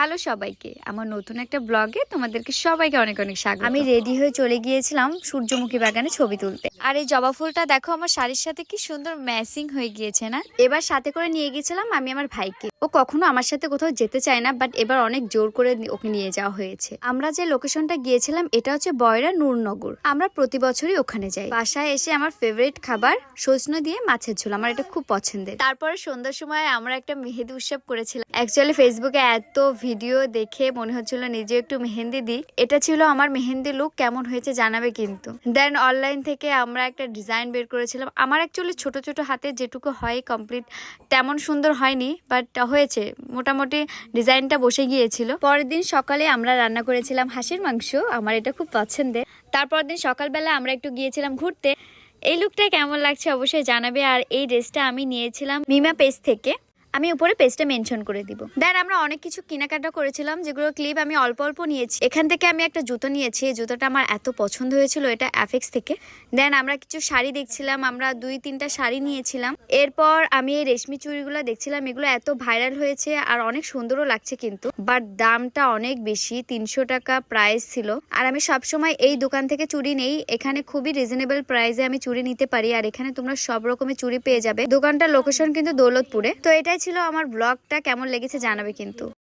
Hello সবাইকে, আমার নতুন একটা ব্লগে তোমাদেরকে সবাইকে অনেক অনেক স্বাগত। আমি রেডি হয়ে চলে গিয়েছিলাম সূর্যমুখী বাগানে ছবি তুলতে। আর এই জবা ফুলটা দেখো আমার শাড়ির সাথে কি সুন্দর ম্যাচিং হয়ে গিয়েছে না। এবার সাথে করে নিয়ে গিয়েছিলাম আমি আমার ভাইকে। ও কখনো আমার সাথে কোথাও যেতে চায় না, বাট এবার অনেক জোর করে ওকে নিয়ে যাওয়া হয়েছে। আমরা যে লোকেশনটা গিয়েছিলাম এটা হচ্ছে বয়রা নূরনগর। আমরা প্রতি বছরই ওখানে যাই। বাসায় এসে আমার ফেভারিট খাবার সজনে দিয়ে মাছের ঝোল, আমার এটা খুব পছন্দের। তারপরে সন্ধ্যার সময় আমরা একটা মেহেদি উৎসব করেছিলাম। অ্যাকচুয়ালি ফেসবুকে এত ভিডিও দেখে মনে হচ্ছিল নিজে একটু মেহেন্দি দিই। এটা ছিল আমার মেহেন্দি লুক, কেমন হয়েছে জানাবে কিন্তু। দেন অনলাইন থেকে আমরা একটা ডিজাইন বের করেছিলাম। আমার অ্যাকচুয়ালি ছোট ছোট হাতে যেটুকু হয় কমপ্লিট তেমন সুন্দর হয়নি, বাট হয়েছে মোটামুটি, ডিজাইনটা বসে গিয়েছিল। পরের দিন সকালে আমরা রান্না করেছিলাম হাঁসের মাংস, আমার এটা খুব পছন্দের। তারপর দিন সকালবেলা আমরা একটু গিয়েছিলাম ঘুরতে। এই লুকটা কেমন লাগছে অবশ্যই জানাবে। আর এই ড্রেসটা আমি নিয়েছিলাম মিমা পেজ থেকে, আমি উপরে পেজটা মেনশন করে দিব। দেন আমরা অনেক কিছু কেনাকাটা করেছিলাম, যেগুলো ক্লিপ আমি অল্প অল্প নিয়েছি। এখান থেকে আমি একটা জুতো নিয়েছি, এই জুতোটা আমার এত পছন্দ হয়েছিল, এটা অ্যাফেক্স থেকে। দেন আমরা কিছু শাড়ি দেখছিলাম, আমরা 2-3টা শাড়ি নিয়েছিলাম। এরপর আমি এই রেশমি চুড়িগুলো দেখছিলাম, এগুলো এত ভাইরাল হয়েছে আর অনেক সুন্দরও লাগছে কিন্তু, বাট দামটা অনেক বেশি, 300 টাকা প্রাইস ছিল। আর আমি সবসময় এই দোকান থেকে চুড়ি নেই, এখানে খুবই রিজনেবল প্রাইসে আমি চুড়ি নিতে পারি। আর এখানে তোমরা সব রকমের চুড়ি পেয়ে যাবে। দোকানটার লোকেশন কিন্তু দৌলতপুরে। তো এটাই ছিল আমার ব্লগটা, কেমন লেগেছে জানাবে কিন্তু।